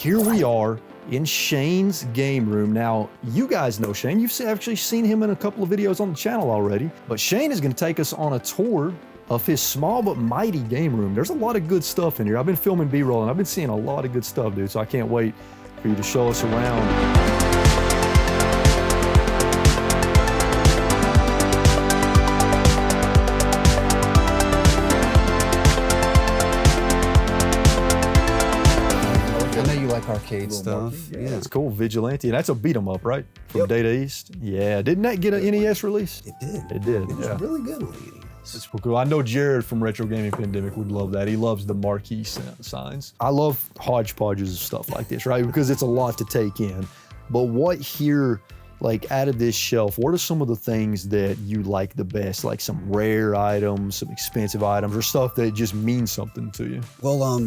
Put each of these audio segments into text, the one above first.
here we are in Shane's game room. Now, you guys know Shane. You've actually seen him in a couple of videos on the channel already. But Shane is going to take us on a tour of his small but mighty game room. There's a lot of good stuff in here. I've been filming B-roll, and I've been seeing a lot of good stuff, dude. So I can't wait for you to show us around. Arcade stuff. Yeah, it's cool. Vigilante. And that's a beat 'em up, right? From Data East. Yeah. Didn't that get an NES release? It did. It did. It was really good on the NES. It's cool. I know Jared from Retro Gaming Pandemic would love that. He loves the marquee signs. I love hodgepodges of stuff like this, right? Because it's a lot to take in. But what here, like out of this shelf, what are some of the things that you like the best? Like some rare items, some expensive items, or stuff that just means something to you? Well,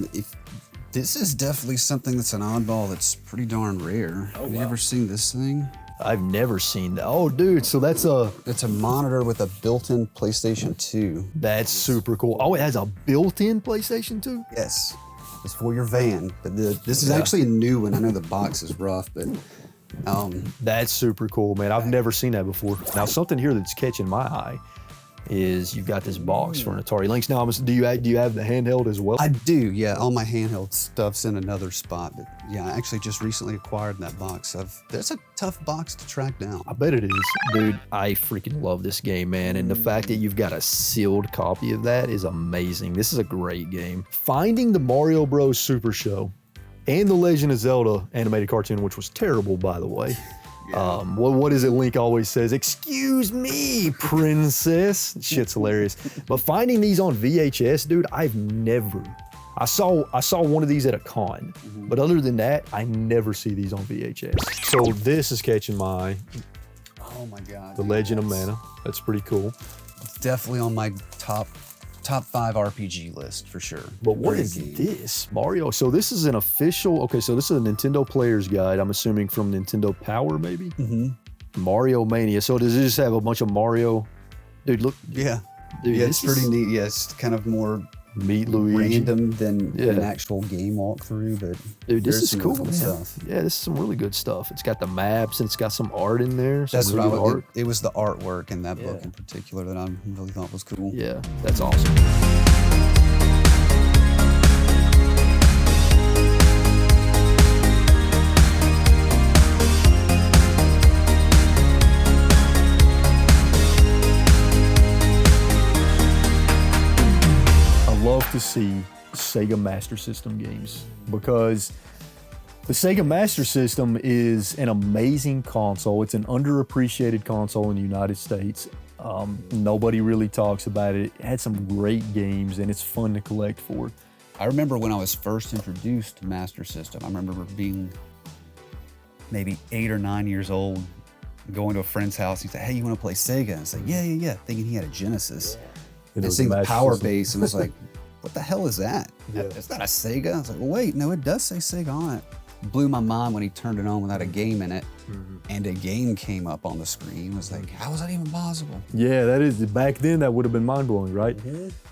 this is definitely something that's an oddball that's pretty darn rare. Oh, Have you ever seen this thing? I've never seen that. Oh, dude, so that's a... It's a monitor with a built-in PlayStation 2. That's super cool. Oh, it has a built-in PlayStation 2? Yes. It's for your van. But this is actually a new one. I know the box is rough, but... That's super cool, man. I've never seen that before. Now, something here that's catching my eye is you've got this box for an Atari Lynx. Now, do you have the handheld as well? I do, yeah. All my handheld stuff's in another spot, but yeah, I actually just recently acquired that box. That's a tough box to track down. I bet it is. Dude, I freaking love this game, man. And the fact that you've got a sealed copy of that is amazing. This is a great game. Finding the Mario Bros. Super Show and the Legend of Zelda animated cartoon, which was terrible, by the way. Yeah. What is it Link always says? Excuse me, princess. Shit's hilarious. But finding these on VHS, dude, I saw one of these at a con, but other than that, I never see these on VHS. So this is catching my eye. Oh my God. The Legend of Mana. That's pretty cool. It's definitely on my top 5 RPG list for sure. But what is this? Mario. So this is an official, okay, so this is a Nintendo Player's Guide, I'm assuming from Nintendo Power, maybe? Mario Mania. So does it just have a bunch of Mario? Dude, look. Yeah. Dude, yeah, it's pretty neat. Yeah, it's kind of more Meet Luigi. Random than an actual game walkthrough, but dude, this is cool, man. Stuff. Yeah, this is some really good stuff. It's got the maps and it's got some art in there. That's really what it was the artwork in that book in particular that I really thought was cool. Yeah, that's awesome. Love to see Sega Master System games because the Sega Master System is an amazing console. It's an underappreciated console in the United States. Nobody really talks about it. It had some great games and it's fun to collect for. I remember when I was first introduced to Master System, I remember being maybe 8 or 9 years old, going to a friend's house. He said, "Hey, you want to play Sega?" And I said, yeah, thinking he had a Genesis. And seeing the power base and was like, what the hell is that? It's not a Sega. I was like, well, wait, no, it does say Sega on it. Blew my mind when he turned it on without a game in it, and a game came up on the screen. I was like, how is that even possible? Yeah, that is, back then that would have been mind-blowing, right?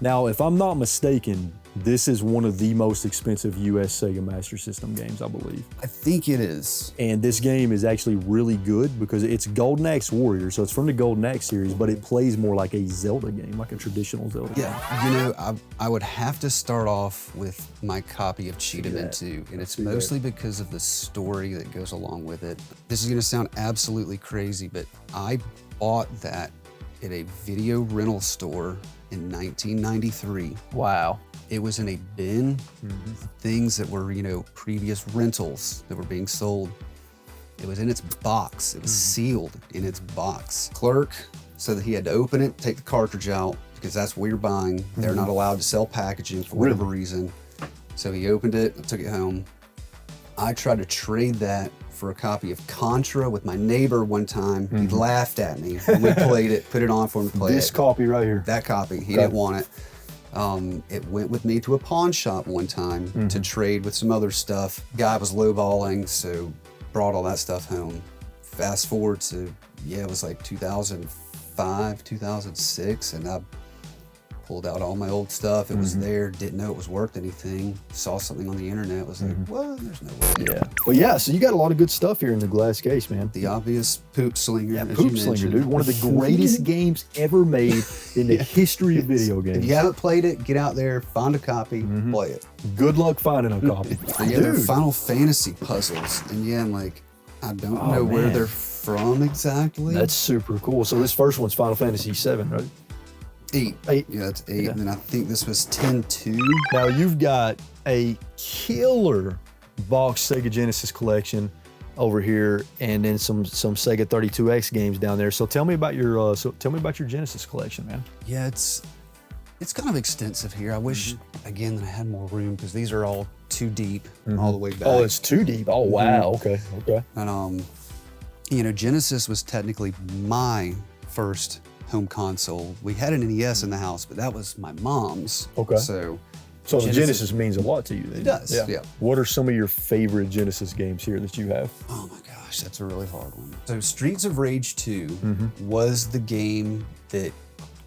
Now, if I'm not mistaken, this is one of the most expensive US Sega Master System games, I believe. I think it is. And this game is actually really good because it's Golden Axe Warrior, so it's from the Golden Axe series, but it plays more like a Zelda game, like a traditional Zelda game. Yeah, you know, I would have to start off with my copy of Cheetah Man 2, and it's mostly because of the story that goes along with it. This is gonna sound absolutely crazy, but I bought that at a video rental store in 1993. Wow. It was in a bin, things that were, you know, previous rentals that were being sold. It was in its box. It was sealed in its box. Clerk said that he had to open it, take the cartridge out, because that's what you're buying. They're not allowed to sell packaging for whatever reason. So he opened it and took it home. I tried to trade that for a copy of Contra with my neighbor one time. He laughed at me when we played it, put it on for him to play This copy right here. That copy, he didn't want it. It went with me to a pawn shop one time to trade with some other stuff. Guy was lowballing, so brought all that stuff home. Fast forward to, it was like 2005, 2006, and I pulled out all my old stuff. It was there, didn't know it was worth anything. Saw something on the internet, was like, well, there's no way. Yeah. But yeah, so you got a lot of good stuff here in the glass case, man. The obvious Poop Slinger. Yeah, as Poop you Slinger, mentioned. dude. One of the greatest games ever made in the history of video games. If you haven't played it, get out there, find a copy, play it. Good luck finding a copy. But yeah, they're Final Fantasy puzzles. And yeah, I'm like, I don't know where man. they're from exactly. That's super cool. So this first one's Final Fantasy VII, right? 8. 8. Yeah, it's 8. And then I think this was 10-2. Now you've got a killer box Sega Genesis collection over here, and then some Sega 32X games down there. So tell me about your Genesis collection, man. Yeah, it's kind of extensive here. I wish again that I had more room because these are all too deep all the way back. Oh, it's too deep. Oh wow. Okay. And you know, Genesis was technically my first home console. We had an NES in the house, but that was my mom's. Okay. So the Genesis means a lot to you. Then. It does. Yeah. What are some of your favorite Genesis games here that you have? Oh my gosh, that's a really hard one. So Streets of Rage 2 was the game that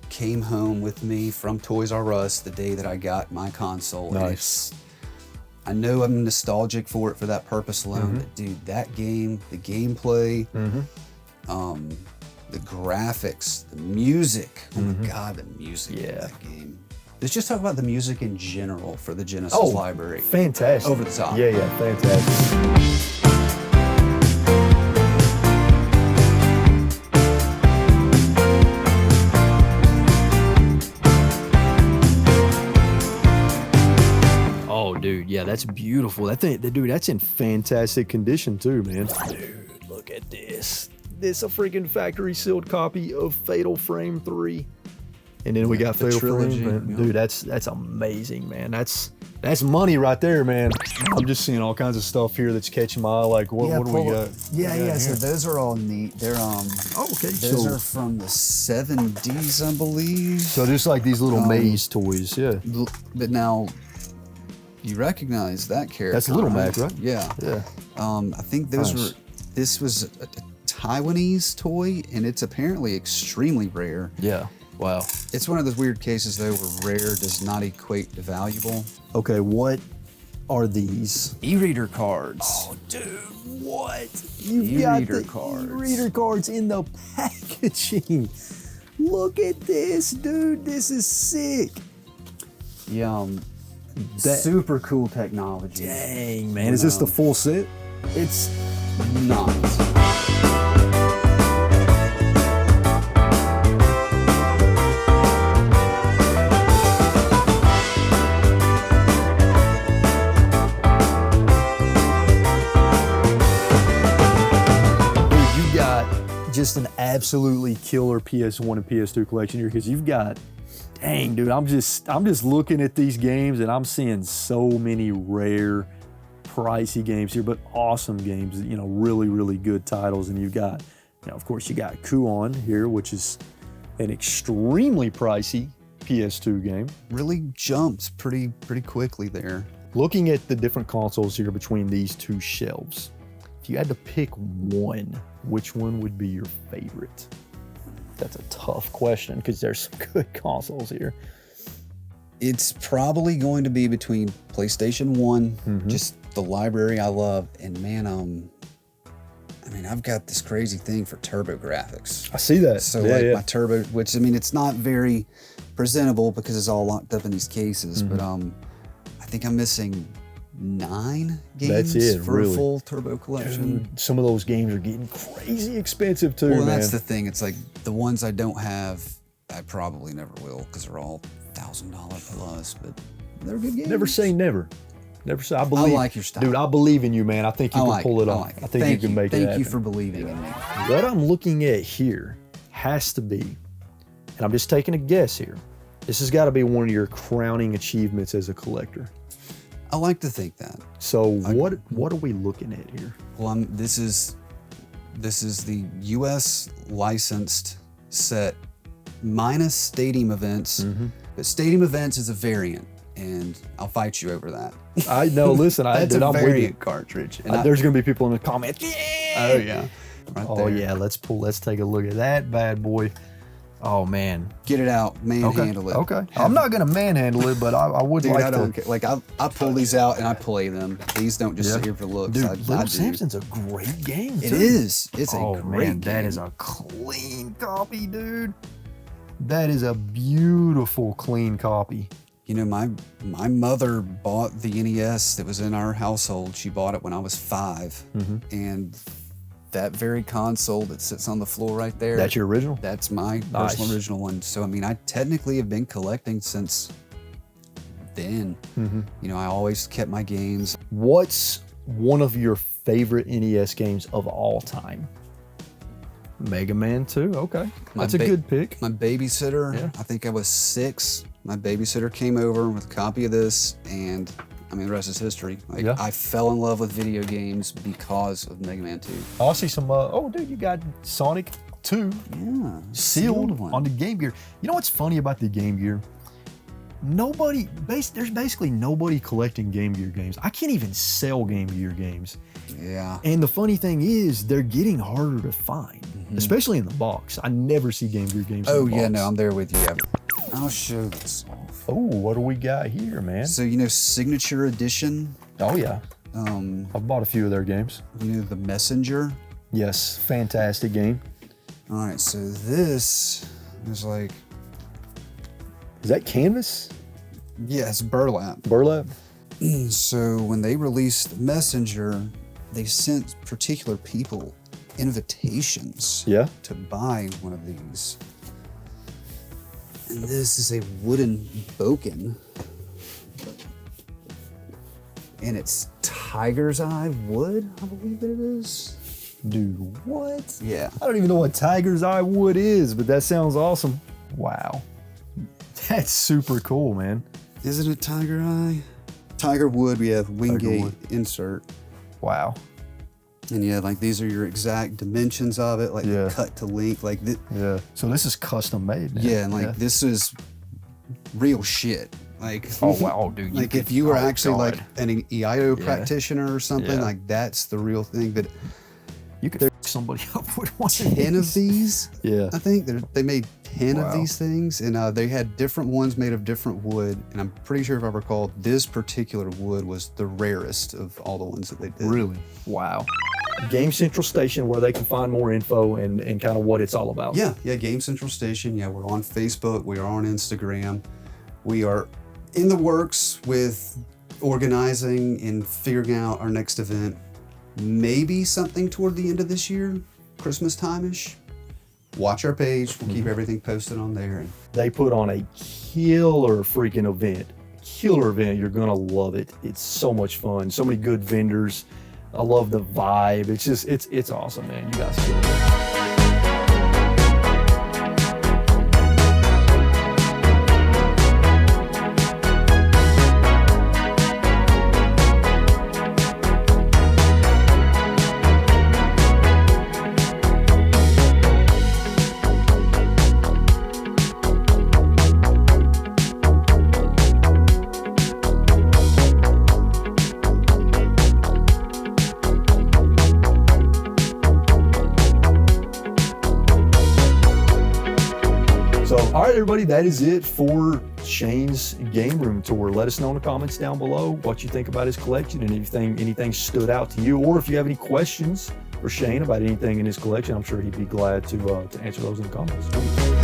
came home with me from Toys R Us the day that I got my console. Nice. And I know I'm nostalgic for it for that purpose alone, but dude, that game, the gameplay, the graphics, the music, oh my God, the music in that game. Let's just talk about the music in general for the Genesis library. Fantastic. Over the top. Yeah, fantastic. Dude, yeah, that's beautiful. That thing, dude, that's in fantastic condition too, man. Dude, look at this. This a freaking factory sealed copy of Fatal Frame 3. And then we got Fatal Frame. Dude, that's amazing, man. That's money right there, man. I'm just seeing all kinds of stuff here that's catching my eye. Like, what do we got? Yeah. So those are all neat. They're okay. Those are from the 70s, I believe. So just like these little maze toys, yeah. But now, you recognize that character. That's Little Mac, right? Yeah. Yeah. I think this was a Taiwanese toy, and it's apparently extremely rare. Yeah. Wow. It's one of those weird cases though where rare does not equate to valuable. Okay, what are these? E-reader cards. Oh, dude, what? You've got the e-reader cards in the packaging. Look at this, dude. This is sick. Yeah. Super cool technology. Dang, man. Is this the full set? It's not. Dude, you got just an absolutely killer PS1 and PS2 collection here because you've got. Dang, dude, I'm just looking at these games and I'm seeing so many rare, pricey games here, but awesome games, you know, really, really good titles. And you've got, you know, of course, you got Kuon here, which is an extremely pricey PS2 game. Really jumps pretty quickly there. Looking at the different consoles here between these two shelves, if you had to pick one, which one would be your favorite? That's a tough question because there's some good consoles here. It's probably going to be between PlayStation 1, just the library I love, and man, I mean, I've got this crazy thing for TurboGrafx. I see that. So my Turbo, which I mean, it's not very presentable because it's all locked up in these cases, but I think I'm missing 9 games for a full Turbo collection. Dude, some of those games are getting crazy expensive too, well, man. That's the thing. It's like the ones I don't have, I probably never will because they're all $1,000 plus, but they're good games. Never say never. Never say. I believe. I like your style. Dude, I believe in you, man. I think you can pull it off. I think you can make it happen. Thank you for believing in me. What I'm looking at here has to be, and I'm just taking a guess here, this has got to be one of your crowning achievements as a collector. I like to think that. So what are we looking at here? Well, this is the U.S. licensed set minus Stadium Events, but Stadium Events is a variant, and I'll fight you over that. I know. Listen, that's I'm a with variant you. cartridge. And there's gonna be people in the comments. Yeah! Oh yeah. Right there. Yeah. Let's take a look at that bad boy. Oh man. Get it out, manhandle it. Okay. I'm not gonna manhandle it, but I would Dude, like I don't to. care. Like I pull these out and I play them. These don't just sit here for looks. Dude, I Little do. Samson's a great game. It too. is. It's a Oh great man, game. that is a clean copy, dude. That is a beautiful, clean copy. You know, my mother bought the NES that was in our household. She bought it when I was 5. And that very console that sits on the floor right there. That's your original? That's my personal original one. So, I mean, I technically have been collecting since then. You know, I always kept my games. What's one of your favorite NES games of all time? Mega Man 2, okay. That's a good pick. My babysitter, Yeah. I think I was 6. My babysitter came over with a copy of this, and I mean, the rest is history. Like, Yeah. I fell in love with video games because of Mega Man 2. I see some, oh dude, you got Sonic 2 Yeah. sealed one. on the Game Gear. You know what's funny about the Game Gear? There's basically nobody collecting Game Gear games. I can't even sell Game Gear games. Yeah. And the funny thing is, they're getting harder to find, especially in the box. I never see Game Gear games Oh, in the box. yeah, no, I'm there with you. I'll show this off. Oh, what do we got here, man? So, you know, Signature Edition, Oh, yeah. you I've bought a few of their games. know, The Messenger. Yes, fantastic game. All right, so this is like, Is that canvas? yeah, it's burlap. Burlap? So when they released the Messenger, they sent particular people invitations Yeah. to buy one of these. And this is a wooden boken. And it's tiger's eye wood, I believe it is. Dude, what? Yeah. I don't even know what Tiger's Eye wood is, but that sounds awesome. Wow. That's super cool, man. Isn't it tiger eye? Tiger wood, we have Wingate wood. insert. Wow. And yeah, like these are your exact dimensions of it, like Yeah. cut to length, like this. Yeah. So this is custom made, man. Yeah, and like this is real shit. Like, Oh, wow, dude. like could- if you were oh, actually God. like an EIO Yeah. practitioner or something, Yeah. like that's the real thing. But You could f somebody up with one 10 of these, Yeah. I think they made 10 Wow. of these things, and they had different ones made of different wood. And I'm pretty sure, if I recall, this particular wood was the rarest of all the ones that they did. Really? Wow. Game Central Station, where they can find more info and kind of what it's all about. Yeah, Game Central Station. Yeah, we're on Facebook. We are on Instagram. We are in the works with organizing and figuring out our next event. Maybe something toward the end of this year, Christmas time-ish. Watch our page. We'll keep everything posted on there. And They put on a killer freaking event. Killer event. You're going to love it. It's so much fun. So many good vendors. I love the vibe. It's just, it's awesome, man. You guys should do it. So, all right, everybody, that is it for Shane's game room tour. Let us know in the comments down below what you think about his collection and anything stood out to you, or if you have any questions for Shane about anything in his collection, I'm sure he'd be glad to answer those in the comments.